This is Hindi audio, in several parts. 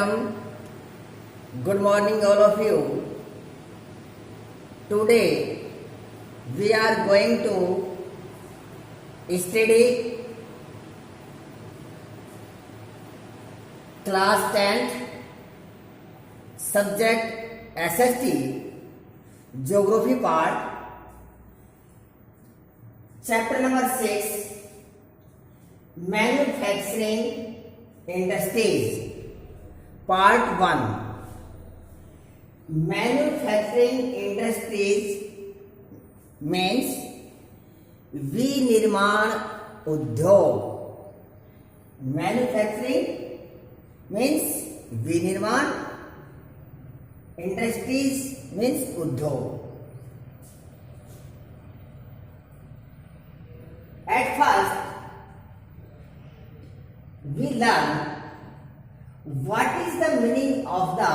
Welcome. Good morning, all of you. Today we are going to study class 10th subject SST Geography part, chapter number 6, Manufacturing Industries, part 1. Manufacturing industries means विनिर्माण उद्योग. Manufacturing means विनिर्माण, industries means उद्योग. At first we learn what is the meaning of the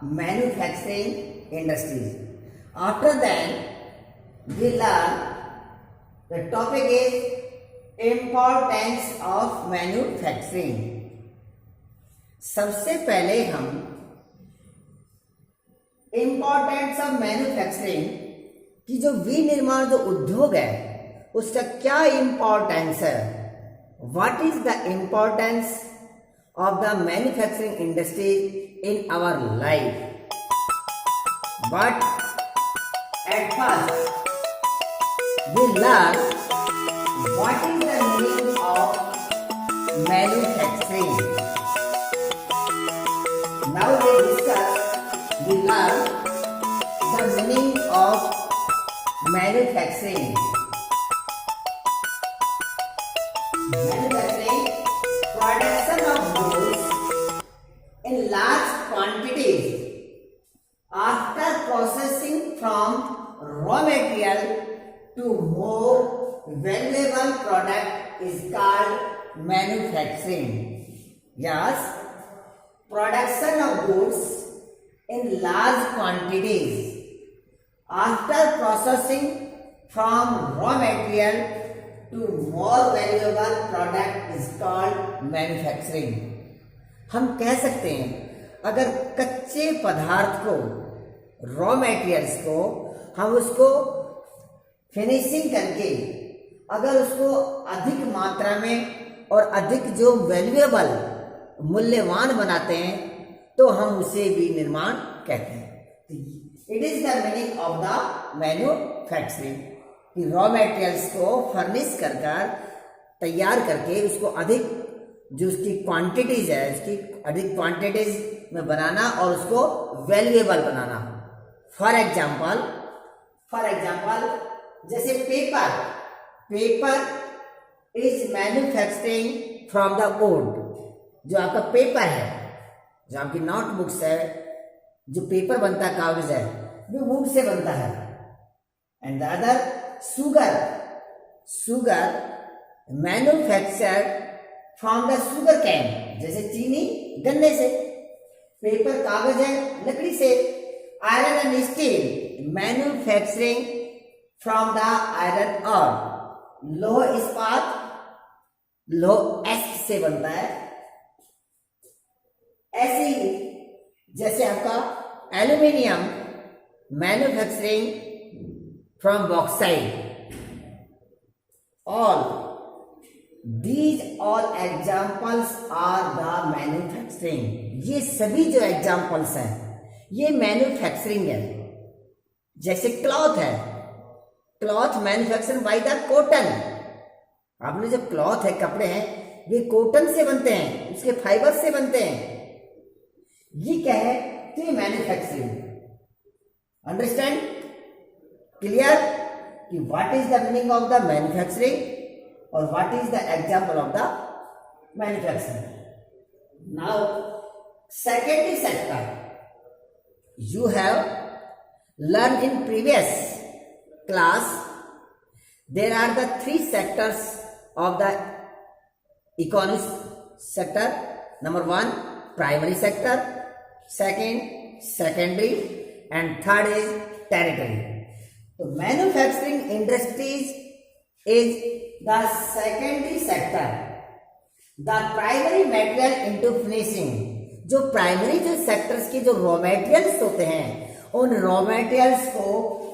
manufacturing industries. After that, we learn the topic is importance of manufacturing. सबसे पहले हम importance of manufacturing की जो विनिर्माण जो उद्योग है उसका क्या importance है. What is the importance of the manufacturing industry in our life? But at first we learn what is the meaning of manufacturing. Now we learn the meaning of manufacturing. Manufacturing, production of goods in large quantities after processing from raw material to more valuable product is called manufacturing. Yes, production of goods in large quantities after processing from raw material to more valuable product is called manufacturing. हम कह सकते हैं अगर कच्चे पदार्थ को, रॉ मटेरियल्स को, हम उसको फिनिशिंग करके अगर उसको अधिक मात्रा में और अधिक जो वैल्यूएबल मूल्यवान बनाते हैं तो हम उसे विनिर्माण कहते हैं. It is the meaning of the manufacturing कि रॉ मटेरियल्स को फर्निश कर तैयार करके उसको अधिक जो उसकी क्वांटिटीज है उसकी अधिक क्वांटिटीज में बनाना और उसको वैल्यूएबल बनाना. फॉर एग्जाम्पल जैसे paper is manufacturing from the wood. जो आपका पेपर है, जो आपकी नोटबुक्स है, जो पेपर बनता है, कागज है, वो वुड से बनता है. And the other sugar manufactured from the sugar cane. जैसे चीनी गन्ने से, पेपर कागज है लकड़ी से. Iron and steel manufacturing from the iron और लोह इस्पात, लोह एस से बनता है. ऐसे ही जैसे आपका aluminium manufacturing from bauxite. These all examples are the manufacturing. ये सभी जो एग्जाम्पल्स हैं ये मैन्युफैक्चरिंग है. जैसे क्लॉथ है, cloth manufacture by the cotton. आपने जो क्लॉथ है, कपड़े हैं, ये कॉटन से बनते हैं, उसके फाइबर से बनते हैं. ये क्या है? तो ये मैन्युफैक्चरिंग. अंडरस्टैंड? क्लियर कि what is the meaning of the manufacturing और what is the example of the manufacturing. Now secondary sector you have learned in previous class. There are the three sectors of the economic sector. Number 1 primary sector, second secondary, and third is territory. So manufacturing industries is the secondary sector. The primary material into finishing, जो प्राइमरी जो सेक्टर्स के जो रॉ मटेरियल्स होते हैं, उन रॉ मटेरियल्स को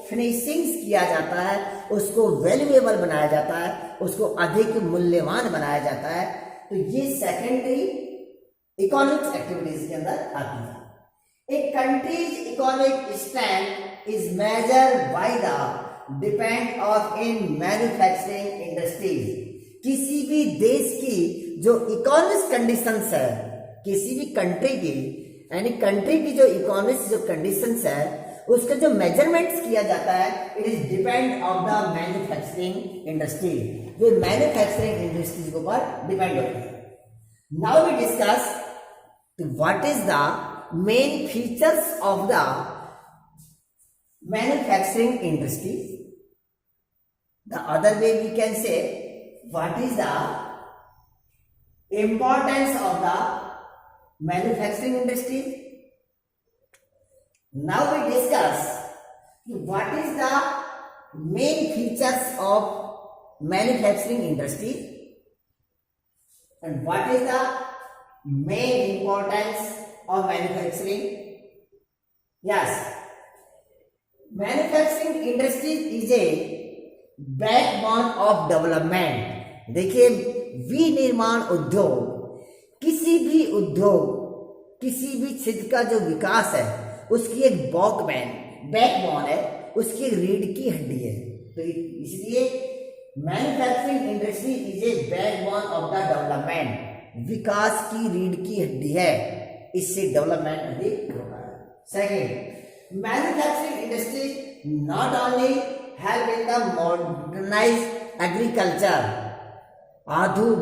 फिनिशिंग्स किया जाता है, उसको वैल्यूएबल बनाया जाता है, उसको अधिक मूल्यवान बनाया जाता है। तो ये सेकेंडरी इकोनॉमिक एक्टिविटीज के अंदर आती है। A country's economic strength is measured by the depend of in manufacturing industries। किसी भी देश की जो इकोनॉमिक कंडीशंस है, किसी भी कंट्री की, यानी कंट्री की जो इकोनॉमिक जो कंडीशंस है, उसका जो मेजरमेंट्स किया जाता है, it is depend of the manufacturing industry. जो मैन्युफैक्चरिंग इंडस्ट्रीज के ऊपर डिपेंड होती है। Now we discuss what is the main features of the manufacturing industry. The other way we can say what is the importance of the manufacturing industry. Now we discuss what is the main features of manufacturing industry and what is the main importance of manufacturing. Yes, manufacturing industry is a backbone of development। देखिए, विनिर्माण उद्योग किसी भी उद्योग, किसी भी क्षेत्र का जो विकास है, उसकी एक बैकबोन है, उसकी एक रीढ़ की हड्डी है। तो इसलिए manufacturing industry is a backbone of the development, विकास की रीढ़ की हड्डी है, इससे डेवलपमेंट अधिक होता है। Second, manufacturing industry not only help in the modernise agriculture.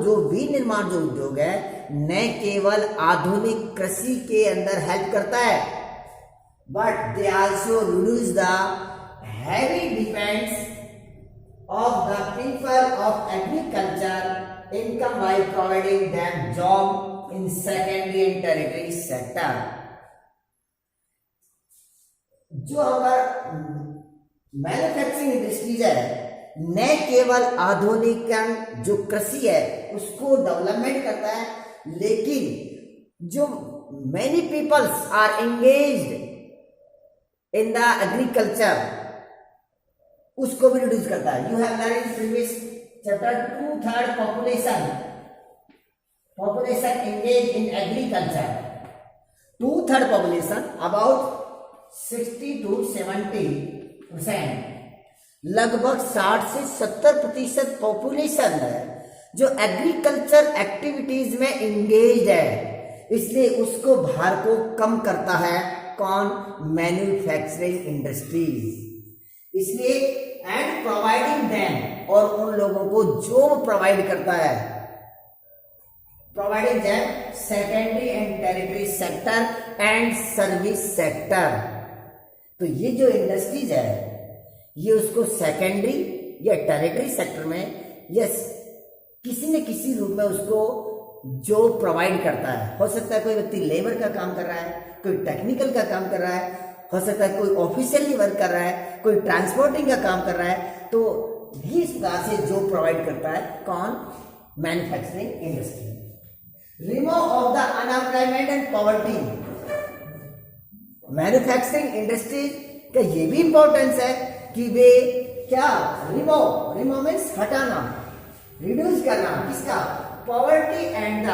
जो विनिर्माण जो उद्योग है, न केवल आधुनिक कृषि के अंदर हेल्प करता है, but they also reduce the heavy dependence of the people of agriculture income by providing them job in secondary and tertiary sector। जो हमारा मैन्युफैक्चरिंग इंडस्ट्रीज है, न केवल आधुनिकरण जो कृषि है उसको डेवलपमेंट करता है, लेकिन जो many peoples are engaged in the agriculture उसको भी रिड्यूस करता है। You have learn in previous chapter 2/3 population engaged in agriculture, 2/3 population about 60 to 70%, लगभग 60 से 70% पॉपुलेशन है जो एग्रीकल्चर एक्टिविटीज में एंगेज है, इसलिए उसको भार को कम करता है कौन? Manufacturing industries. इसलिए एंड प्रोवाइडिंग देम, और उन लोगों को जॉब प्रोवाइड करता है, providing them secondary and territory sector and service sector. तो ये जो इंडस्ट्रीज है, ये उसको सेकेंडरी या टेरिटरी सेक्टर में या किसी न किसी रूप में उसको जॉब प्रोवाइड करता है। हो सकता है कोई व्यक्ति लेबर का काम कर रहा है, कोई टेक्निकल का काम कर रहा है, हो सकता है कोई ऑफिशियली वर्क कर रहा है, कोई ट्रांसपोर्टिंग का काम कर रहा है। तो इस प्रकार से जॉब प्रोवाइड करता है कौन? Manufacturing industry. Remove of the unemployment and poverty. Manufacturing industry का ये भी इंपॉर्टेंस है कि वे क्या रिमूव मीन्स हटाना, रिड्यूस करना किसका? पॉवर्टी एंड द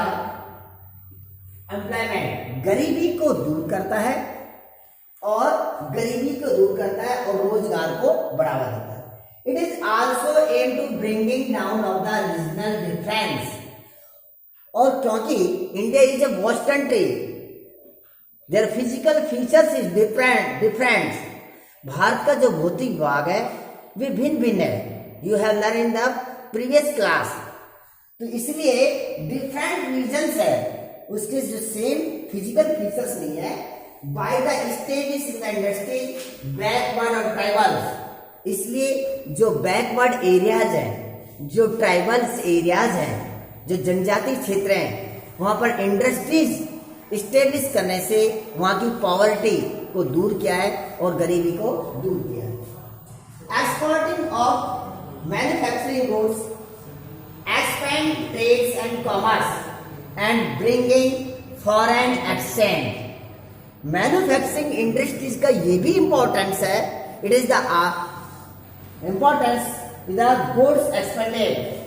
एम्प्लॉयमेंट, गरीबी को दूर करता है और रोजगार को बढ़ावा देता है। It is also aim to bringing down of the regional difference. और क्योंकि India is a vast country, their physical features is different. भारत का जो भौतिक भाग है वे भिन्न है। You have learn in the previous class. तो इसलिए डिफरेंट रीजन्स है, उसके जो सेम फिजिकल फीचर्स नहीं है। By the state in the industry backward और ट्राइबल्स, इसलिए जो बैकवर्ड एरियाज हैं, जो ट्राइबल्स एरियाज हैं, जो जनजातीय क्षेत्र हैं, वहां पर इंडस्ट्रीज स्टेब्लिश करने से वहां की पॉवर्टी को दूर किया है और गरीबी को दूर किया है। Exporting of manufacturing goods expand trades and commerce and bringing foreign exchange. Manufacturing industries का ये भी इंपॉर्टेंस है, it is the importance the goods exported.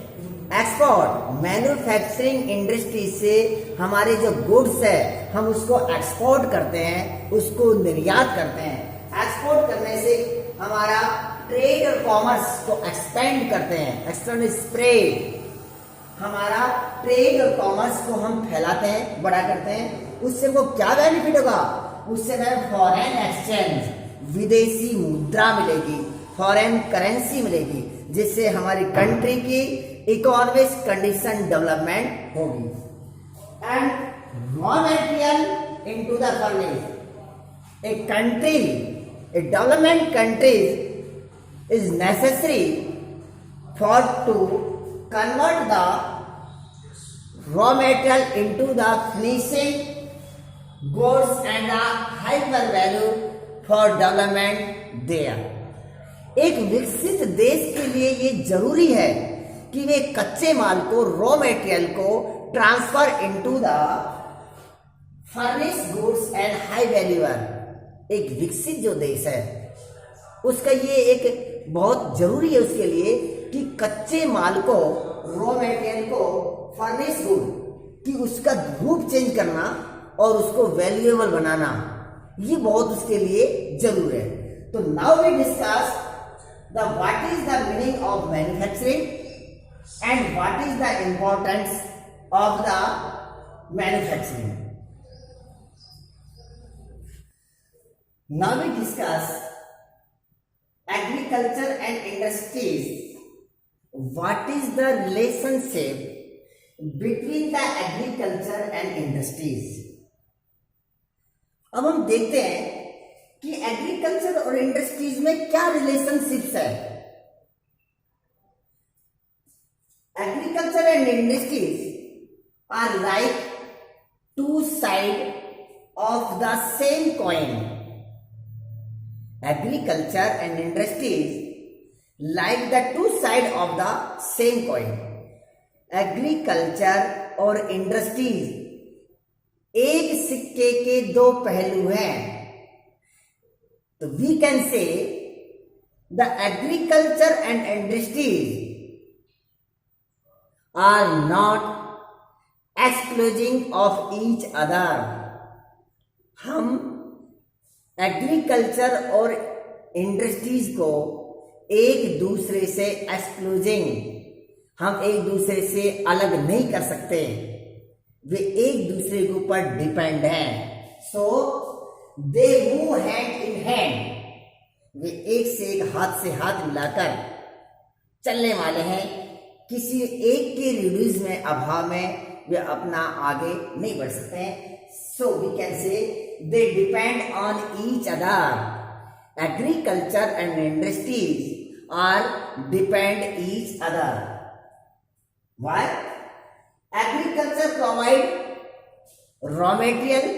Export, manufacturing industry से हमारे जो गुड्स है हम उसको एक्सपोर्ट करते हैं, उसको निर्यात करते हैं। एक्सपोर्ट करने से हमारा ट्रेड और कॉमर्स को एक्सपेंड करते हैं, एक्सटर्नल स्प्रेड, हमारा ट्रेड और कॉमर्स को हम फैलाते हैं, बड़ा करते हैं। उससे वो क्या बेनिफिट होगा, उससे हमें फॉरेन एक्सचेंज, विदेशी मुद्रा मिलेगी, फॉरेन करेंसी मिलेगी, जिससे हमारी कंट्री की इकोनॉमिक कंडीशन डेवलपमेंट होगी। And raw material into the furnace. A country, a development country is necessary for to convert the raw material into the finishing goods and the hyper value for development there. एक विकसित देश के लिए ये जरूरी है कि वे कच्चे माल को, रॉ मटेरियल को transfer into the furnish goods and high valuer. एक विकसित जो देश है उसका ये एक बहुत जरूरी है उसके लिए कि कच्चे माल को, रॉ मटेरियल को फर्निश गुड कि उसका रूप चेंज करना और उसको वैल्यूएबल बनाना, ये बहुत उसके लिए जरूरी है। तो now we discuss the what is the meaning of manufacturing and what is the importance of the manufacturing. Now we discuss agriculture and industries. What is the relationship between the agriculture and industries? अब हम देखते हैं कि एग्रीकल्चर और इंडस्ट्रीज में क्या रिलेशनशिप्स है। Agriculture and industries are like two sides of the same coin. Agriculture and industries like the two sides of the same coin. Agriculture और इंडस्ट्रीज एक सिक्के के दो पहलू हैं। तो we can say the agriculture and industries are not excluding of each other. हम एग्रीकल्चर और इंडस्ट्रीज को एक दूसरे से एक्सक्लूजिंग, हम एक दूसरे से अलग नहीं कर सकते, वे एक दूसरे के ऊपर डिपेंड हैं। So they move hand in hand, वे एक से एक, हाथ से हाथ मिलाकर चलने वाले हैं। किसी एक के रिड्यूस में, अभाव में वे अपना आगे नहीं बढ़ सकते हैं। सो we can say they depend on each other. Agriculture and industries are depend each other. Why? Agriculture provide raw material,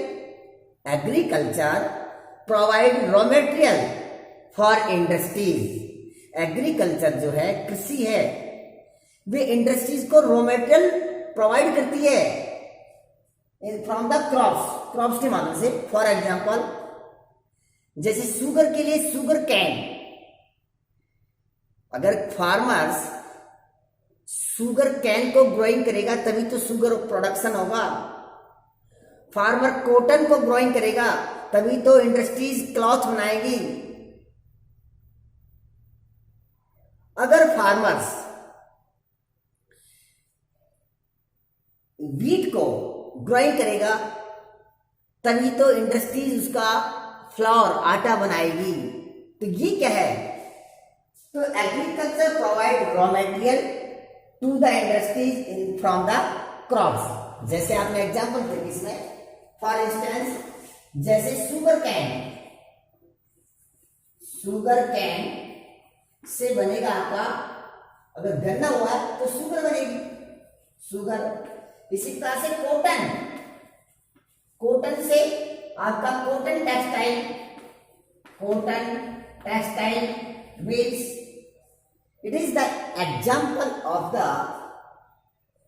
agriculture provide raw material for industries. Agriculture जो है, कृषि है, वे इंडस्ट्रीज को रॉ मटेरियल प्रोवाइड करती है फ्रॉम द क्रॉप्स, क्रॉप्स के माध्यम से। फॉर एग्जांपल, जैसे शुगर के लिए शुगर कैन, अगर फार्मर्स शुगर कैन को ग्रोइंग करेगा तभी तो शुगर प्रोडक्शन होगा। फार्मर कॉटन को ग्रोइंग करेगा तभी तो इंडस्ट्रीज क्लॉथ बनाएगी। अगर फार्मर्स वीट को ग्रोइंग करेगा तभी तो इंडस्ट्रीज उसका फ्लोर, आटा बनाएगी। तो ये क्या है? तो agriculture provide raw material to the industries in from the crops. जैसे आपने एग्जांपल दिया इसमें, फॉर इंस्टेंस जैसे शुगर कैन, शुगर कैन से बनेगा आपका, अगर गन्ना हुआ है तो शुगर बनेगी, शुगर। इसी तरह से कॉटन, कॉटन से आपका cotton textile, cotton textile mills. It is the example of the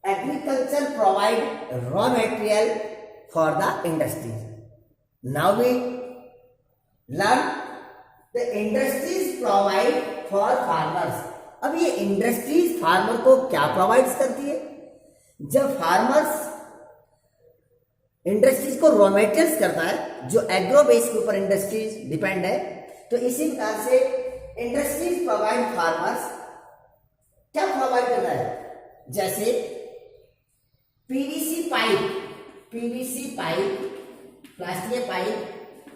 agriculture provide raw material for the industries. Now we learn the industries provide for farmers. अब ये इंडस्ट्रीज फार्मर को क्या प्रोवाइड करती है? जब फार्मर्स इंडस्ट्रीज को रॉ मटेरियल्स करता है, जो एग्रो बेस के ऊपर इंडस्ट्रीज डिपेंड है, तो इसी प्रकार से इंडस्ट्रीज प्रोवाइड फार्मर्स क्या प्रोवाइड करता है? जैसे PVC pipe, plastic pipe,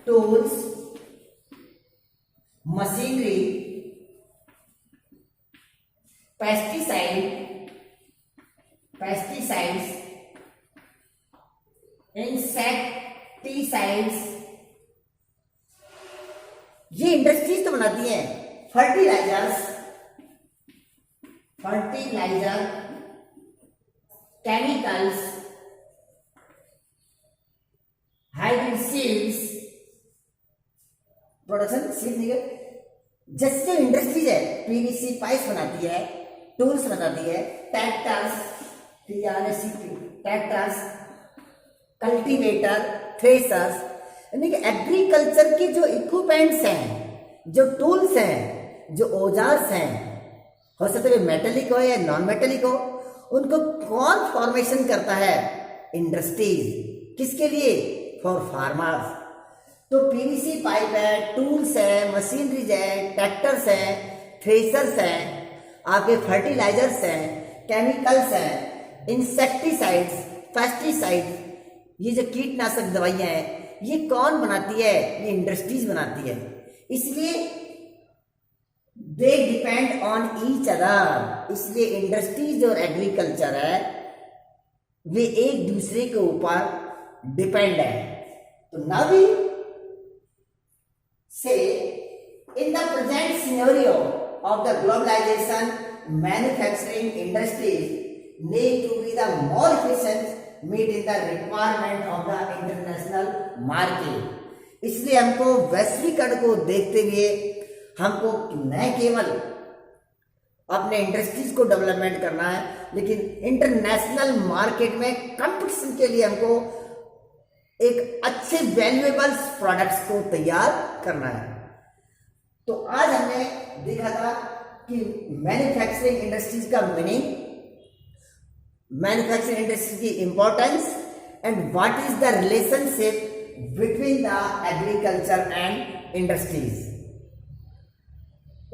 tools, machinery, pesticides, insecticides, ये इंडस्ट्रीज तो बनाती हैं। Fertiliser, chemicals, hybrid seeds, production seed निकल, जैसे इंडस्ट्रीज है पीवीसी पाइप बनाती है, टूल्स बनाती है, ट्रैक्टर्स, कल्टीवेटर, थ्रेसर्स, यानी कि एग्रीकल्चर की जो इक्विपमेंट्स हैं, जो टूल्स हैं, जो औजार्स हैं, हो सकते हैं मेटेलिक हो या नॉन मेटेलिक हो, उनको कौन फॉर्मेशन करता है? इंडस्ट्रीज। किसके लिए? For farmers. तो पीवीसी पाइप है, टूल्स है, मशीनरीज है, ट्रैक्टर्स है, थ्रेसर्स हैं, आपके फर्टिलाइजर्स हैं, केमिकल्स हैं, इंसेक्टिसाइड्स, पेस्टिसाइड्स, ये जो कीटनाशक दवाइयाँ हैं, ये कौन बनाती है? ये इंडस्ट्रीज बनाती है। इसलिए दे डिपेंड ऑन ईच अदर। इसलिए इंडस्ट्रीज और एग्रीकल्चर है, वे एक दूसरे के ऊपर डिपेंड है। तो नाउ वी से in the present scenario of the globalization, manufacturing industries need to be the more efficient, meeting the requirement of the international market. इसलिए हमको वैश्वीकरण को देखते हुए हमको न केवल अपने इंडस्ट्रीज को डेवलपमेंट करना है, लेकिन इंटरनेशनल मार्केट में कंपटीशन के लिए हमको एक अच्छे वैल्यूएबल प्रोडक्ट्स को तैयार करना है। तो आज हमने देखा था कि मैन्युफैक्चरिंग इंडस्ट्रीज का मीनिंग, मैन्युफैक्चरिंग इंडस्ट्री की importance and what is the relationship between the agriculture and industries.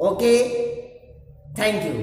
Okay, thank you.